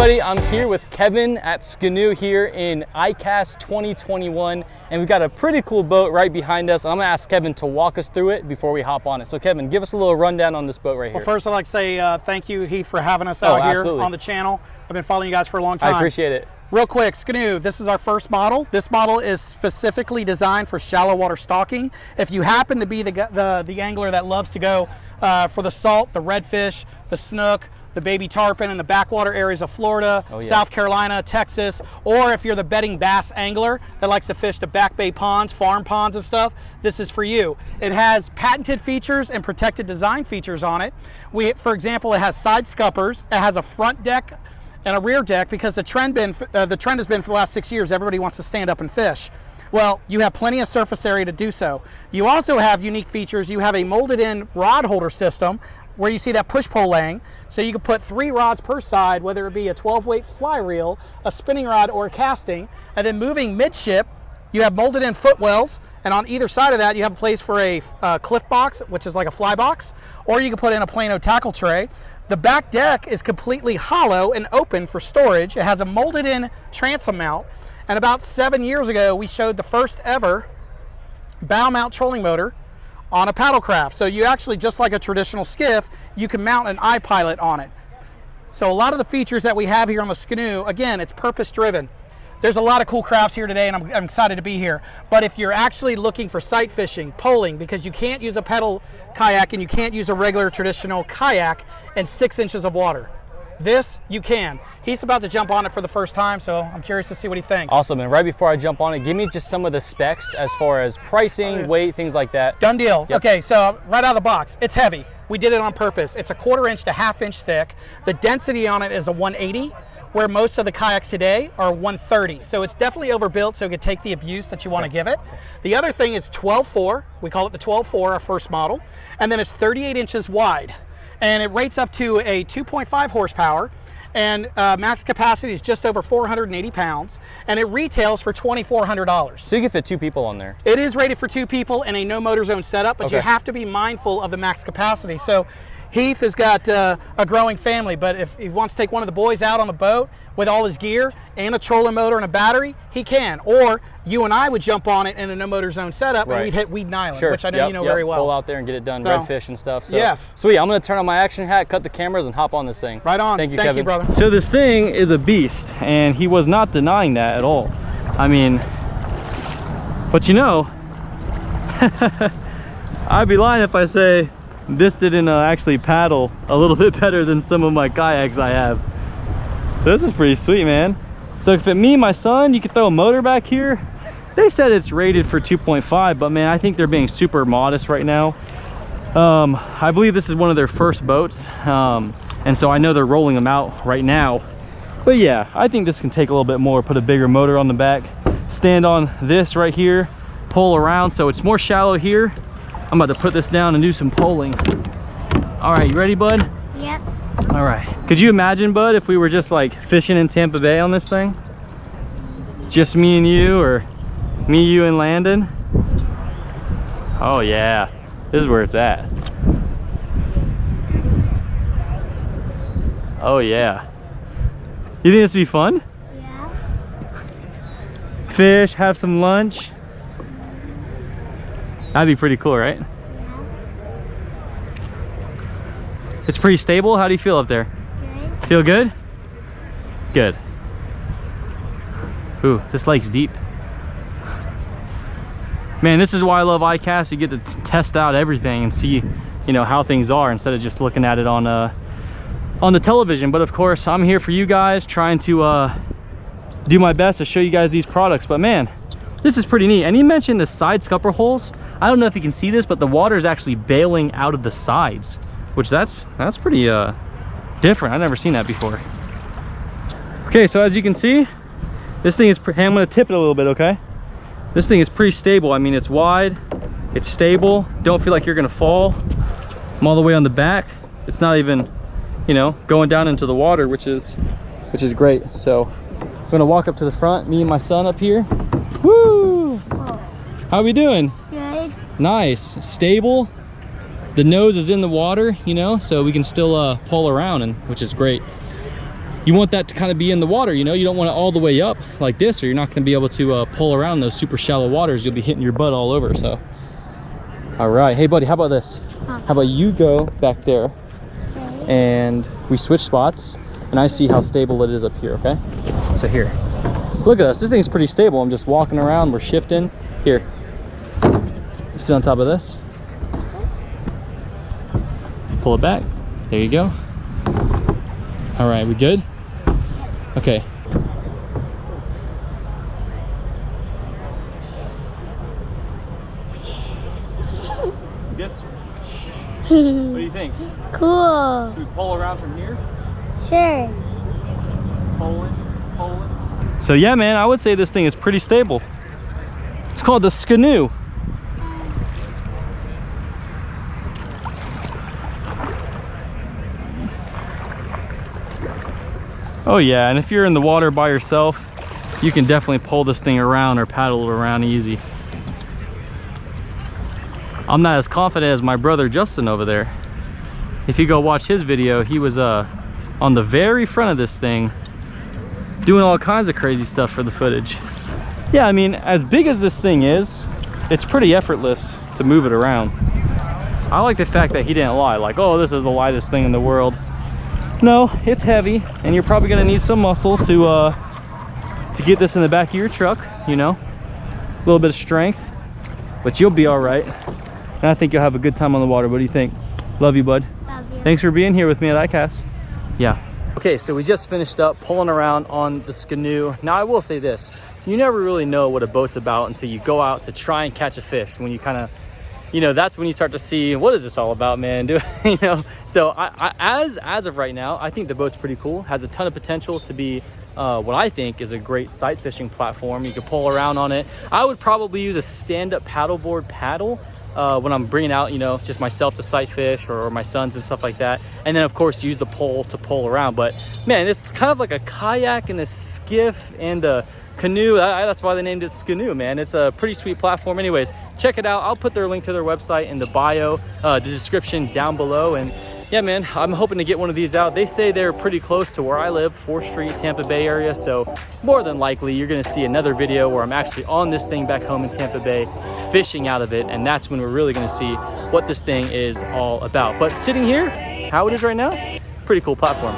everybody, I'm here with Kevin at Skanu here in ICAST 2021, and we've got a pretty cool boat right behind us. I'm gonna ask Kevin to walk us through it before we hop on it. So Kevin, give us a little rundown on this boat right here. Well, first I'd like to say thank you, Heath, for having us out here on the channel. I've been following you guys for a long time. I appreciate it. Real quick, Skanu, this is our first model. This model is specifically designed for shallow water stocking. If you happen to be the angler that loves to go for the salt, the redfish, the snook, the baby tarpon in the backwater areas of Florida, South Carolina, Texas, or if you're the bedding bass angler that likes to fish the back bay ponds, farm ponds and stuff, this is for you. It has patented features and protected design features on it. For example, it has side scuppers, it has a front deck and a rear deck, because the trend has been for the last 6 years, everybody wants to stand up and fish. Well, you have plenty of surface area to do so. You also have unique features. You have a molded in rod holder system where you see that push pole laying. So you can put 3 rods per side, whether it be a 12-weight fly reel, a spinning rod, or a casting. And then moving midship, you have molded in footwells, and on either side of that you have a place for a cliff box, which is like a fly box, or you can put in a Plano tackle tray. The back deck is completely hollow and open for storage. It has a molded in transom mount, and about 7 years ago we showed the first ever bow mount trolling motor on a paddle craft. So you actually, just like a traditional skiff, you can mount an iPilot on it. So a lot of the features that we have here on the Skanu, again, it's purpose driven. There's a lot of cool crafts here today, and I'm excited to be here. But if you're actually looking for sight fishing, poling, because you can't use a pedal kayak and you can't use a regular traditional kayak in 6 inches of water, this you can. He's about to jump on it for the first time, so I'm curious to see what he thinks. Awesome. And right before I jump on it, give me just some of the specs as far as pricing, weight, things like that. Done deal. Yep. Okay, so right out of the box, it's heavy. We did it on purpose. It's a 1/4 inch to 1/2 inch thick. The density on it is a 180, where most of the kayaks today are 130. So it's definitely overbuilt, so it could take the abuse that you want to give it. The other thing is 12.4. We call it the 12.4, our first model. And then it's 38 inches wide. And it rates up to a 2.5 horsepower. And max capacity is just over 480 pounds, and it retails for $2,400. So you can fit 2 people on there. It is rated for 2 people in a no motor zone setup, but you have to be mindful of the max capacity. So Heath has got a growing family, but if he wants to take one of the boys out on the boat with all his gear and a trolling motor and a battery, he can. Or you and I would jump on it in a no motor zone setup, and we'd hit Weed Island, which I know you know very well. Pull out there and get it done, redfish and stuff. So, yes. Sweet, I'm gonna turn on my action hat, cut the cameras, and hop on this thing. Right on. Thank you, Kevin. Thank you, brother. So this thing is a beast, and he was not denying that at all. I mean, but you know, I'd be lying if I say this didn't actually paddle a little bit better than some of my kayaks I have. So this is pretty sweet, man. So if it me and my son, you could throw a motor back here. They said it's rated for 2.5, but man, I think they're being super modest right now. I believe this is one of their first boats, and so I know they're rolling them out right now. But yeah, I think this can take a little bit more. Put a bigger motor on the back, stand on this right here, pull around so it's more shallow here. I'm about to put this down and do some poling. All right, you ready, bud? Yep. All right. Could you imagine, bud, if we were just like fishing in Tampa Bay on this thing? Just me and you, or me, you, and Landon? Oh yeah, this is where it's at. Oh yeah. You think this would be fun? Yeah. Fish, have some lunch. That'd be pretty cool, right? Yeah. It's pretty stable. How do you feel up there? Good. Feel good? Good. Ooh, this lake's deep. Man, this is why I love ICAST. You get to test out everything and see, you know, how things are instead of just looking at it on the television. But of course, I'm here for you guys, trying to do my best to show you guys these products. But man, this is pretty neat. And he mentioned the side scupper holes. I don't know if you can see this, but the water is actually bailing out of the sides, which that's pretty different. I've never seen that before. Okay, so as you can see, this thing is, I'm gonna tip it a little bit, okay? This thing is pretty stable. I mean, it's wide, it's stable. Don't feel like you're gonna fall. I'm all the way on the back. It's not even, you know, going down into the water, which is great. So I'm gonna walk up to the front, me and my son up here. Woo! Whoa. How are we doing? Good. Nice, stable. The nose is in the water, you know, so we can still pull around, and which is great. you want that to kind of be in the water, you know? You don't want it all the way up like this, or you're not gonna be able to pull around those super shallow waters. You'll be hitting your butt all over, so. All right, hey buddy, how about this? How about you go back there and we switch spots and I see how stable it is up here, okay? So here, look at us, this thing's pretty stable. I'm just walking around, we're shifting. Here, sit on top of this. Pull it back, there you go. All right, we good? Okay. This? What do you think? Cool. Should we pull around from here? Sure. Pulling. So yeah, man, I would say this thing is pretty stable. It's called the Skanu. Oh yeah, and if you're in the water by yourself, you can definitely pull this thing around or paddle it around easy. I'm not as confident as my brother Justin over there. If you go watch his video, he was on the very front of this thing doing all kinds of crazy stuff for the footage. Yeah, I mean, as big as this thing is, it's pretty effortless to move it around. I like the fact that he didn't lie, like, oh, this is the lightest thing in the world. No, it's heavy, and you're probably gonna need some muscle to get this in the back of your truck, you know, a little bit of strength, but you'll be all right. And I think you'll have a good time on the water. What do you think? Love you, bud. Love you. Thanks for being here with me at ICAST. Yeah. Okay, so we just finished up pulling around on the Skanu. Now I will say this, you never really know what a boat's about until you go out to try and catch a fish. When you kind of, you know, that's when you start to see, what is this all about, man? You know, so as of right now, I think the boat's pretty cool. Has a ton of potential to be what I think is a great sight fishing platform. You can pull around on it. I would probably use a stand-up paddleboard paddle when I'm bringing out, you know, just myself to sight fish or my sons and stuff like that. And then of course use the pole to pull around. But man, it's kind of like a kayak and a skiff and a canoe. That's why they named it Skanu, man. It's a pretty sweet platform. Anyways, check it out. I'll put their link to their website in the bio, the description down below. And yeah, man, I'm hoping to get one of these out. They say they're pretty close to where I live, 4th Street, Tampa Bay area. So more than likely, you're gonna see another video where I'm actually on this thing back home in Tampa Bay, fishing out of it. And that's when we're really gonna see what this thing is all about. But sitting here, how it is right now, pretty cool platform.